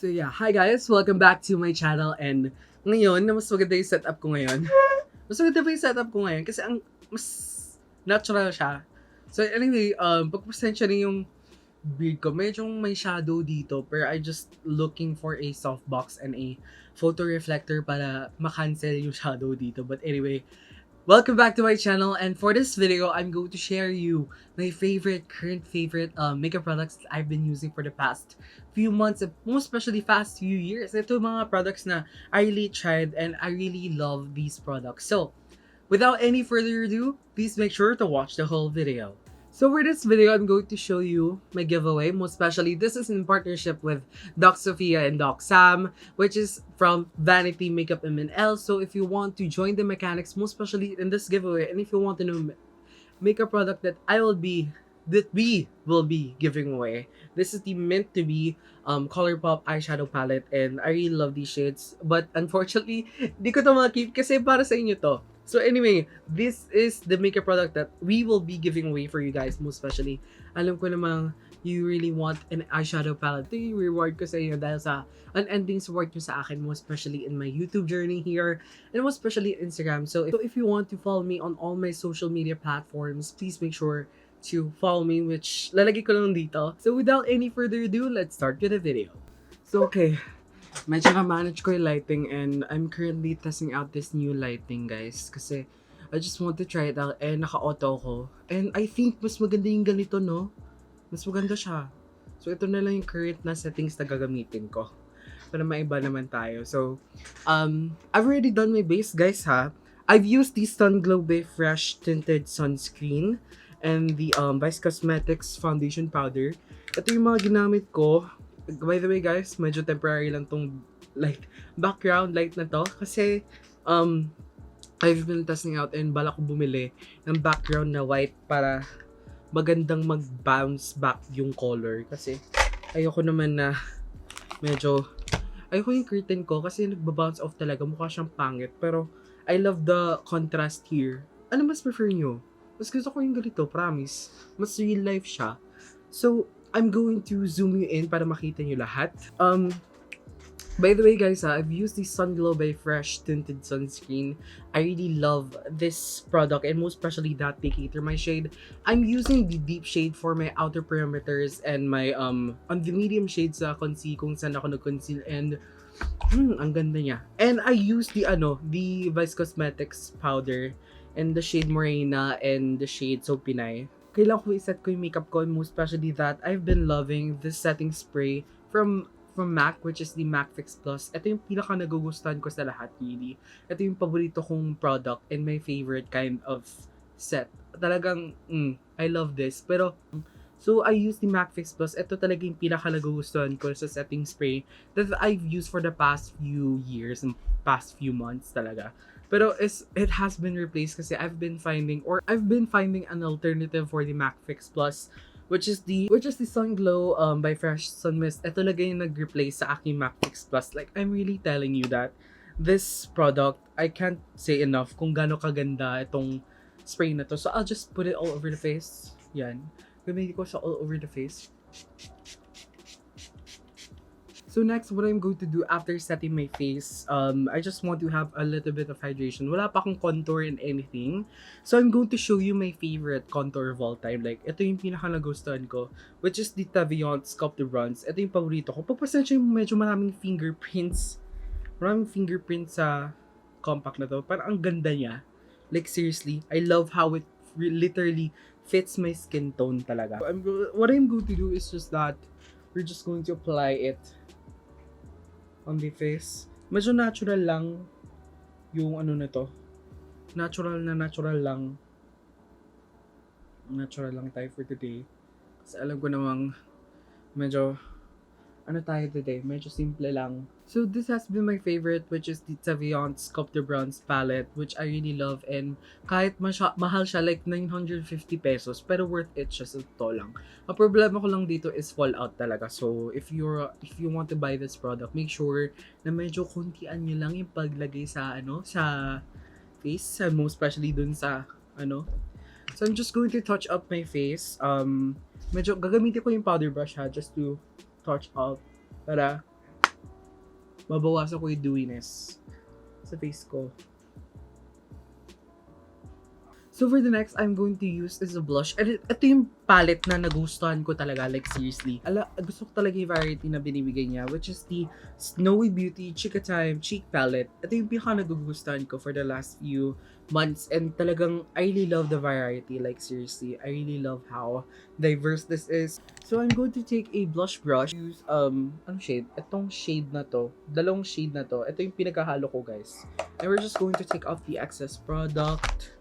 So yeah, hi guys! Welcome back to my channel and ngayon, na mas maganda yung setup ko ngayon. Mas maganda pa yung setup ko ngayon kasi ang mas natural siya. So anyway, pagpasensya rin yung beard ko. Medyo may shadow dito pero I just looking for a softbox and a photo reflector para ma-cancel yung shadow dito. But anyway, welcome back to my channel, and for this video, I'm going to share you my current favorite makeup products that I've been using for the past few months, and most especially past few years. Ito yung mga products na I really tried and I really love these products. So, without any further ado, please make sure to watch the whole video. So for this video, I'm going to show you my giveaway. Most especially, this is in partnership with Doc Sophia and Doc Sam, which is from Vanity Makeup MNL. So if you want to join the mechanics, most especially in this giveaway, and if you want to know makeup product that we will be giving away, this is the Mint to Be ColourPop eyeshadow palette, and I really love these shades. But unfortunately, di ko to makkeep kasi para sa inyo to. So anyway, this is the makeup product that we will be giving away for you guys, most especially. Alam ko namang you really want an eyeshadow palette. Ito yung reward ko sa inyo dahil sa unending support nyo sa akin, most especially in my YouTube journey here, and most especially Instagram. So if you want to follow me on all my social media platforms, please make sure to follow me, which lalagay ko lang dito. So without any further ado, let's start with the video. So okay, medyo na-manage ko yung lighting and I'm currently testing out this new lighting, guys. Kasi I just want to try it out and naka-auto ko. And I think mas maganda yung ganito, no? Mas maganda siya. So ito na lang yung current na settings na gagamitin ko. Para maiba naman tayo. So, I've already done my base, guys, ha? I've used the Sunglow by Fresh Tinted Sunscreen and the Vice Cosmetics Foundation Powder. Ito yung mga ginamit ko. By the way, guys, medyo temporary lang tong background light na to. Kasi, I've been testing out and bala ko bumili ng background na white para magandang mag-bounce back yung color. Kasi, ayoko naman na ayoko yung curtain ko kasi nagba-bounce off talaga. Mukha siyang pangit. Pero, I love the contrast here. Ano mas prefer nyo? Mas gusto ko yung ganito, promise. Mas real life siya. So, I'm going to zoom you in para makita nyo lahat. By the way, guys, I've used the Sunglow by Fresh Tinted Sunscreen. I really love this product, and most especially that they cater my shade. I'm using the deep shade for my outer perimeters and my on the medium shades sa conceal kung saan ako nag-conceal, and ang ganda niya. And I used the Vice Cosmetics powder and the shade Morena and the shade So Pinay. Kailangan ko iset ko yung makeup ko, and most especially that I've been loving this setting spray from MAC, which is the MAC Fix Plus. Ito yung pinaka nagugustuhan ko sa lahat, really. Ito yung paborito kong product and my favorite kind of set. Talagang, I love this. Pero, so I use the MAC Fix Plus. Ito talaga yung pinaka nagugustuhan ko sa setting spray that I've used for the past few years and past few months talaga. Pero it has been replaced kasi I've been finding an alternative for the MAC Fix Plus, which is the Sunglow by Fresh Sun Mist. Ito talaga yung nag-replace sa aking MAC Fix Plus. Like, I'm really telling you that this product, I can't say enough kung gaano kaganda itong spray na to. So I'll just put it all over the face. Yan. Gamitin ko siya all over the face. So next, what I'm going to do after setting my face, I just want to have a little bit of hydration. Wala pa akong contour and anything. So I'm going to show you my favorite contour of all time. Like, ito yung pinaka nagustuhan ko, which is the Taviant Sculpted Bronze. Ito yung paborito ko. Pagpasensya yung medyo maraming fingerprints. Maraming fingerprints sa compact na to. Parang ang ganda niya. Like, seriously, I love how it literally fits my skin tone talaga. So what I'm going to do is just that we're just going to apply it on the face. Medyo natural lang yung na to. Natural lang. Natural lang tayo for today. Kasi alam ko namang medyo tayo today, medyo simple lang. So this has been my favorite, which is the Taviant Sculpted Bronze palette, which I really love, and kahit mahal siya, like 950 pesos, pero worth it siya sa to lang. Ang problema ko lang dito is fallout talaga. So if you want to buy this product, make sure na medyo kontian nyo lang yung paglagay sa sa face, most especially dun sa So I'm just going to touch up my face. Medyo gagamitin ko yung powder brush ha, just to touch up para mabawasan ko yung dewiness sa face ko. So for the next, I'm going to use is a blush. And ito yung palette na nagustuhan ko talaga, like seriously. Gusto ko talaga yung variety na binibigay niya, which is the Snowy Beauty Chika Time Cheek Palette. Ito yung pinaka nagugustuhan ko for the last few months. And talagang, I really love the variety, like seriously. I really love how diverse this is. So I'm going to take a blush brush. Use, anong shade? Itong shade na to. Dalawang shade na to. Ito yung pinagkahalo ko, guys. And we're just going to take off the excess product.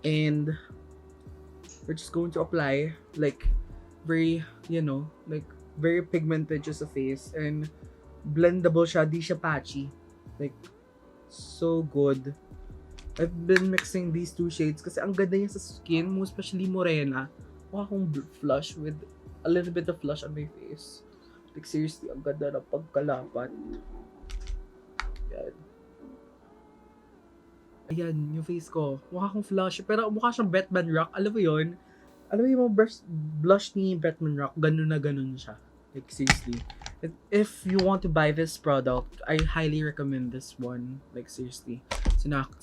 And we're just going to apply like very, like very pigmented just a face, and blendable siya, di siya patchy. Like, so good. I've been mixing these two shades kasi ang ganda niya sa skin mo, especially morena. Mukha akong flush with a little bit of flush on my face. Like seriously, ang ganda na pagkalapat. Yan. Ayan, yung face ko. Mukha akong flush. Pero mukha siyang Bretman Rock. Alam mo yun? Alam mo yung blush ni Bretman Rock? Ganun na ganun siya. Like, seriously. If you want to buy this product, I highly recommend this one. Like, seriously.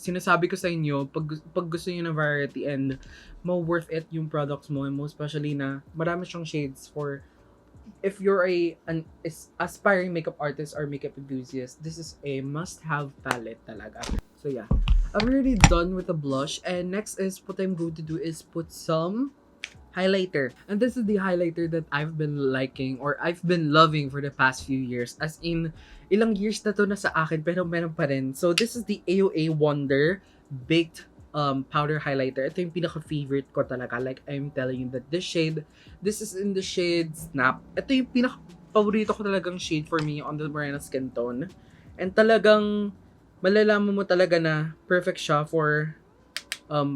Sinasabi ko sa inyo, pag gusto niyo ng variety and worth it yung products mo, and most especially na marami siyang shades for if you're an aspiring makeup artist or makeup enthusiast, this is a must-have palette talaga. So yeah, I'm already done with the blush, and next is what I'm going to do is put some highlighter. And this is the highlighter that I've been liking or I've been loving for the past few years. As in, ilang years na to na sa akin pero meron pa rin. So this is the AOA Wonder Baked powder highlighter. Ito yung pinaka-favorite ko talaga. Like, I'm telling you that this is in the shade Snap. Ito yung pinaka-paborito ko talagang shade for me on the Morena skin tone. And talagang malalaman mo talaga na perfect siya for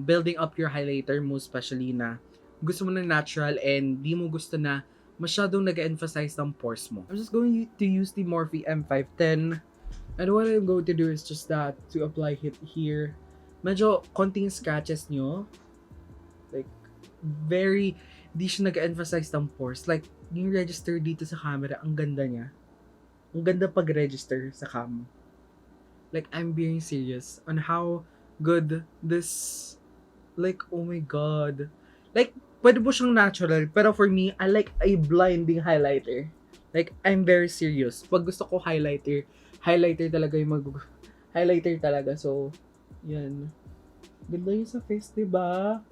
building up your highlighter, most especially na gusto mo na natural and di mo gusto na masyadong nag-emphasize ng pores mo. I'm just going to use the Morphe M510. And what I'm going to do is just that, to apply it here. Medyo konting scratches nyo. Like, di siya nag-emphasize ng pores. Like, yung register dito sa camera, ang ganda niya. Ang ganda pag-register sa cam. Like, I'm being serious on how good this, like, oh my god. Like, pwede po siyang natural, pero for me, I like a blinding highlighter. Like, I'm very serious. Pag gusto ko highlighter talaga yung highlighter talaga. So, yan. Ganda yun sa face, diba?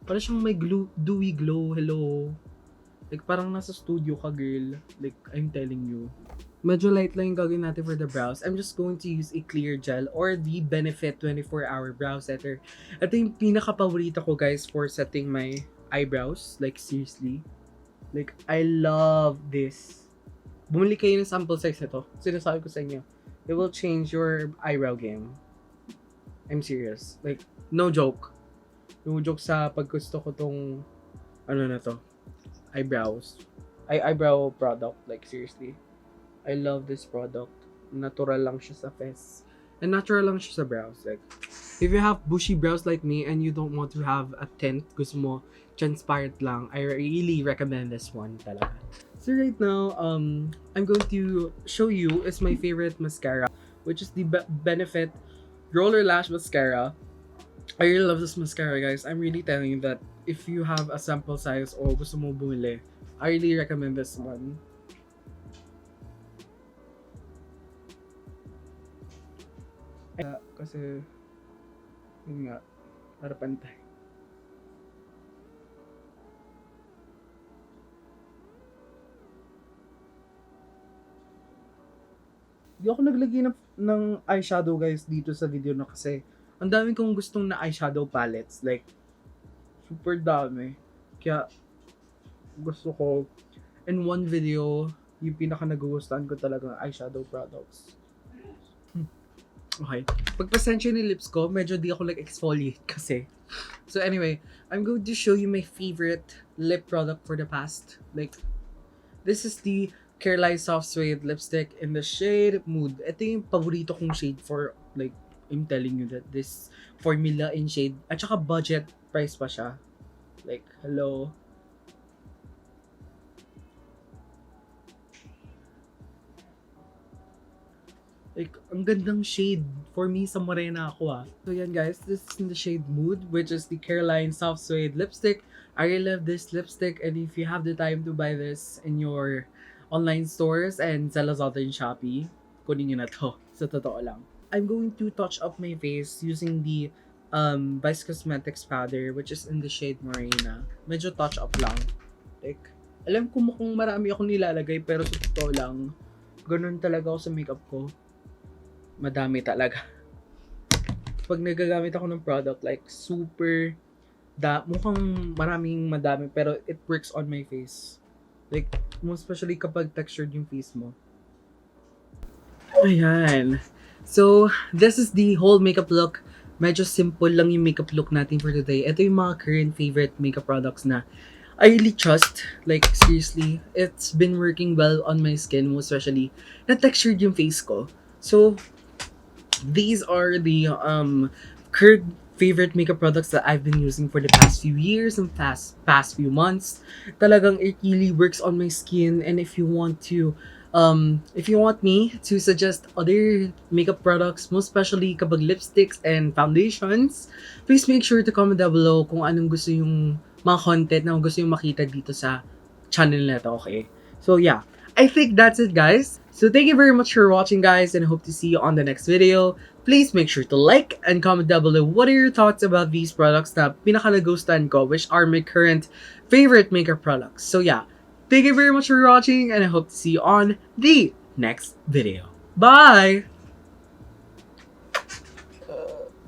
Parang siyang may dewy glow. Hello. Like, parang nasa studio ka, girl. Like, I'm telling you. Medyo light lang yung gagawin natin for the brows. I'm just going to use a clear gel or the Benefit 24-Hour Brow Setter. Ito yung pinaka-paborito ko, guys, for setting my eyebrows. Like, seriously. Like, I love this. Bumili kayo ng sample size ito. Sinasabi ko sa inyo. It will change your eyebrow game. I'm serious. Like, no joke. No joke sa paggusto ko tong, eyebrow product. Like, seriously. I love this product. Natural lang siya sa face. And natural lang siya sa brows. Like, if you have bushy brows like me and you don't want to have a tint, gusto mo transparent lang, I really recommend this one talaga. So right now, I'm going to show you is my favorite mascara, which is the Benefit Roller Lash Mascara. I really love this mascara, guys. I'm really telling you that if you have a sample size o gusto mo bumili, I really recommend this one. Kasi, yun nga, para pantay. Di ako naglagay ng eyeshadow, guys, dito sa video na kasi ang dami kong gustong na eyeshadow palettes. Like, super dami. Kaya, gusto ko, in one video, yung pinaka nagugustuhan ko talaga eyeshadow products. Okay. Pagpasensya ni lips ko, medyo di ako exfoliate kasi. So anyway, I'm going to show you my favorite lip product for the past. Like, this is the Careline Soft Suede Lipstick in the shade Mood. Ito yung paborito kong shade for, like, I'm telling you that this formula in shade. At saka budget price pa siya. Like, hello. Like, ang gandang shade for me sa morena ako ah. So yan guys, this is in the shade Mood, which is the Caroline Soft Suede lipstick. I really love this lipstick, and if you have the time to buy this in your online stores and sa Lazada and Shopee, kunin nyo na to. Sa totoo lang. I'm going to touch up my face using the Vice Cosmetics powder, which is in the shade Morena. Medyo touch up lang. Like, alam ko mukhang marami akong nilalagay, pero sa totoo lang, ganun talaga ako sa makeup ko. Madami talaga. Pag nagagamit ako ng product, like, super, mukhang maraming madami, pero it works on my face. Like, most especially kapag textured yung face mo. Ayan. So, this is the whole makeup look. Medyo simple lang yung makeup look natin for today. Ito yung mga current favorite makeup products na I really trust. Like, seriously, it's been working well on my skin, most especially na-textured yung face ko. So, these are the current favorite makeup products that I've been using for the past few years and past few months. Talagang it really works on my skin, and if you want me to suggest other makeup products, most especially kapag lipsticks and foundations, please make sure to comment down below kung anong gusto yung mga content na gusto yung makita dito sa channel na to, okay? So yeah, I think that's it guys. So thank you very much for watching guys, and I hope to see you on the next video. Please make sure to like and comment down below what are your thoughts about these products na pinaka-nagustuhan ko, which are my current favorite makeup products. So yeah, thank you very much for watching, and I hope to see you on the next video. Bye!